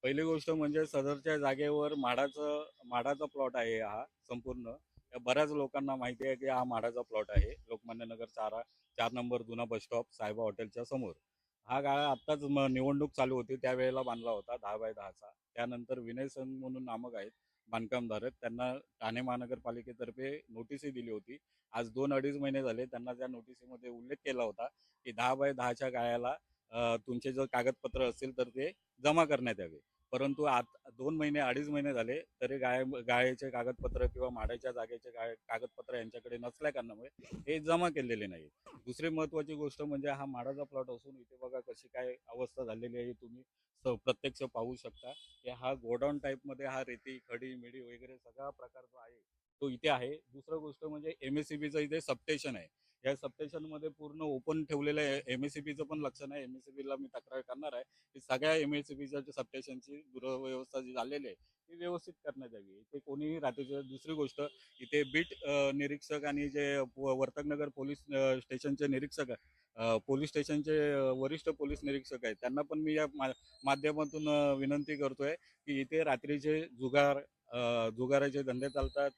पहिली गोष्ट म्हणजे सदरच्या जागेवर माडाचा प्लॉट आहे हा संपूर्ण. या बऱ्याच लोकांना माहिती आहे की हा माडाचा प्लॉट आहे. लोकमान्य नगर 4 नंबर जुना बस स्टॉप साहेबा हॉटेलच्या समोर. हा गाळा आत्ताच निवडणूक चालू होती त्यावेळेला बांधला होता 10 बाय 10चा. त्यानंतर विनय संघ म्हणून नामक आहेत बांधकामधारक, त्यांना ठाणे महानगरपालिकेतर्फे नोटीसही दिली होती. आज 2-2.5 महिने झाले. त्यांना त्या नोटिसीमध्ये उल्लेख केला होता की 10 बाय 10च्या गाळ्याला तुमचे जर कागदपत्र असतील तर ते जमा करण्यात यावे. परंतु 2 महिने 2.5 महिने झाले तरी गाळ्याचे कागदपत्र किंवा माडाच्या जागेचे कागदपत्र यांच्याकडे नसल्या कारणामुळे हे जमा केलेले नाही. दुसरी महत्त्वाची गोष्ट म्हणजे हा माडाचा प्लॉट असून इथे बघा कशी काय अवस्था झालेली आहे, तुम्ही प्रत्यक्ष पाहू शकता की हा गोडाऊन टाईपमध्ये हा रेती खडी मिडी वगैरे सगळा प्रकार जो आहे तो इथे आहे. दुसरं गोष्ट म्हणजे MSCBचं इथे सबस्टेशन आहे. या सबस्टेशनमध्ये पूर्ण ओपन ठेवलेलं आहे. MSCBचं पण लक्ष नाही. MSCBला मी तक्रार करणार आहे की सगळ्या MSCBच्या सबस्टेशनची दुरव्यवस्था जी झालेली आहे ती व्यवस्थित करण्यात यावी. इथे कोणीही रात्रीच्या दुसरी गोष्ट इथे बीट निरीक्षक आणि जे वर्तकनगर पोलीस स्टेशनचे निरीक्षक पोलीस स्टेशनचे वरिष्ठ पोलीस निरीक्षक आहेत त्यांना पण मी या माध्यमातून विनंती करतोय की इथे रात्रीचे जुगाराचे धंदे चालतात.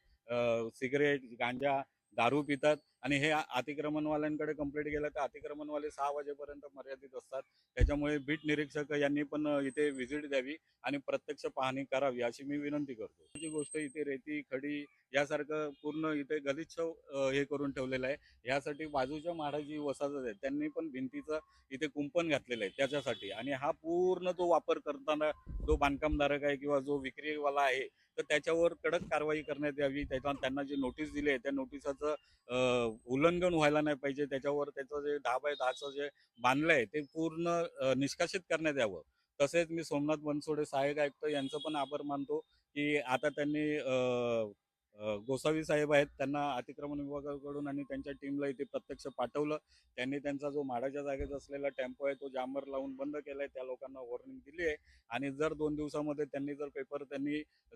सिगरेट, गांजा, दारू पितात आणि हे अतिक्रमणवाल्यांकडे कंप्लेंट केलं तर अतिक्रमणवाले 6 वाजेपर्यंत मर्यादित असतात. त्याच्यामुळे बीट निरीक्षक यांनी पण इथे व्हिजिट द्यावी आणि प्रत्यक्ष पाहणी करावी अशी मी विनंती करतो. जी गोष्ट इथे रेती खडी यासारखं पूर्ण इथे गलिच्छ हे करून ठेवलेलं आहे. यासाठी बाजूच्या माडाची वसाहत आहे त्यांनी पण भिंतीचं इथे कुंपण घातलेलं आहे त्याच्यासाठी. आणि हा पूर्ण जो वापर करताना जो बांधकामधारक आहे किंवा जो विक्रीवाला आहे तर त्याच्यावर कडक कारवाई करण्यात यावी. त्यांना जी नोटीस दिली आहे त्या नोटिसाचं उल्लंघन व्हायला नाही पाहिजे. त्याच्यावर त्याचं जे 10 बाय 10चं जे बांधलं आहे ते पूर्ण निष्कासित करण्यात यावं. तसेच मी सोमनाथ बनसोडे सहाय्यक आयुक्त यांचं पण आभार मानतो की आता त्यांनी गोसावी साहेब आहेत त्यांना अतिक्रमण विभागाकडून आणि त्यांच्या टीमला इथे प्रत्यक्ष पाठवलं. त्यांनी त्यांचा जो माडाच्या जागेत असलेला टेम्पो आहे तो जामर लावून बंद केलाय. त्या लोकांना वॉर्निंग दिली आहे आणि जर 2 दिवसामध्ये त्यांनी जर पेपर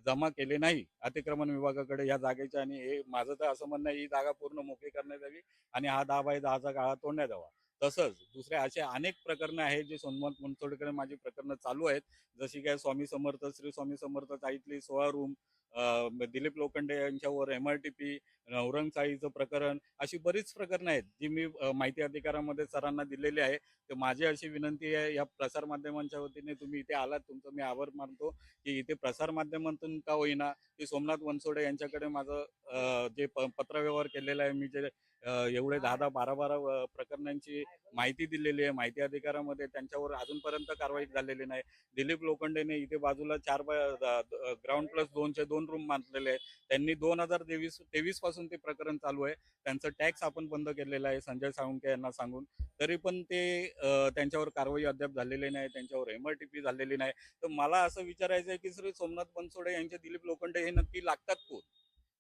जमा केले नाही अतिक्रमण विभागाकडे या जागेच्या, आणि हे माझं तर असं म्हणणं आहे ही जागा पूर्ण मोकळी करण्यात यावी आणि हा 10 बाय 10चा गाळा तोडण्यात यावा. तसंच दुसरे असे अनेक प्रकरणं आहेत जे सोमनाथ बनसोडेकडे माझी प्रकरणं चालू आहेत. जशी काय स्वामी समर्थ श्री स्वामी समर्थ चाळीतली 16 रूम, दिलीप लोखंडे यांच्यावर MRTP, औरंगसाईचं प्रकरण, अशी बरीच प्रकरणं आहेत जी मी माहिती अधिकारामध्ये सरांना दिलेली आहे. तर माझी अशी विनंती आहे या प्रसारमाध्यमांच्या वतीने तुम्ही इथे आलात तुमचं मी आभार मानतो की इथे प्रसारमाध्यमातून का होईना की सोमनाथ बनसोडे यांच्याकडे माझं जे पत्रव्यवहार केलेला आहे, मी जे एवढे 10-10, 12-12 प्रकरणांची माहिती दिलेली आहे माहिती अधिकारामध्ये, त्यांच्यावर अजूनपर्यंत कारवाई झालेली नाही. दिलीप लोखंडेने इथे बाजूला 4 बाय ग्राउंड प्लस 2चे 2 रूम बांधलेले आहेत. त्यांनी 2023 पासून ते प्रकरण चालू आहे. त्यांचं टॅक्स आपण बंद केलेलं आहे संजय साळुंखे यांना सांगून. तरी पण ते त्यांच्यावर कारवाई अद्याप झालेली नाही, त्यांच्यावर MRTP झालेली नाही. तर मला असं विचारायचं आहे की श्री सोमनाथ बनसोडे यांचे दिलीप लोखंडे हे नक्की लागतात कोण?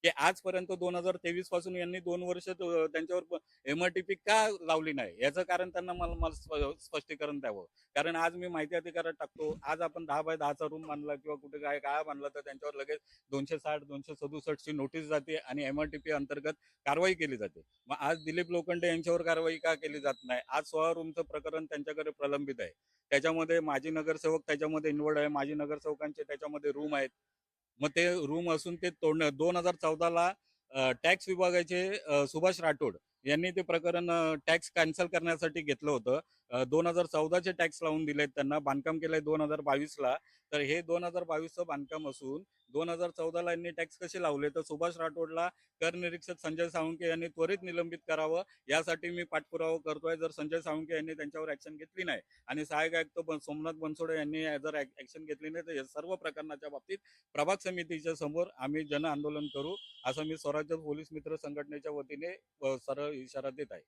की आजपर्यंत 2023 पासून यांनी 2 वर्ष त्यांच्यावर MRTP का लावली नाही याचं कारण त्यांना मला मला स्पष्टीकरण द्यावं. कारण आज मी माहिती अधिकारात टाकतो, आज आपण 10 बाय 10चा रूम बांधला किंवा कुठे काय काय बांधलं तर त्यांच्यावर लगेच 260 267 ची नोटीस जाते आणि MRTP अंतर्गत कारवाई केली जाते. मग आज दिलीप लोखंडे यांच्यावर कारवाई का केली जात नाही? आज 16 रूमचं प्रकरण त्यांच्याकडे प्रलंबित आहे. त्याच्यामध्ये माजी नगरसेवक त्याच्यामध्ये इन्व्हॉल्ड आहे. माजी नगरसेवकांचे त्याच्यामध्ये रूम आहेत. मग ते रूम असून ते तोडणं 2014ला टॅक्स विभागाचे सुभाष राठोड यांनी ते प्रकरण टॅक्स कॅन्सल करण्यासाठी घेतलं होतं. 2014चे टॅक्स लावून दिलेत त्यांना, बांधकाम केलंय 2022ला. तर हे 2022चं बांधकाम असून 2014ला यांनी टॅक्स कसे लावले? तर सुभाष राठोडला कर निरीक्षक संजय साळुंखे यांनी त्वरित निलंबित करावं यासाठी मी पाठपुरावा करतोय. जर संजय साळुंखे यांनी त्यांच्यावर ऍक्शन घेतली नाही आणि सहाय्यक आयुक्त सोमनाथ बनसोडे यांनी जर ऍक्शन घेतली नाही तर या सर्व प्रकरणाच्या बाबतीत प्रभाग समितीच्या समोर आम्ही जन आंदोलन करू असं मी स्वराज्य पोलीस मित्र संघटनेच्या वतीने सरळ इशारा देत आहे.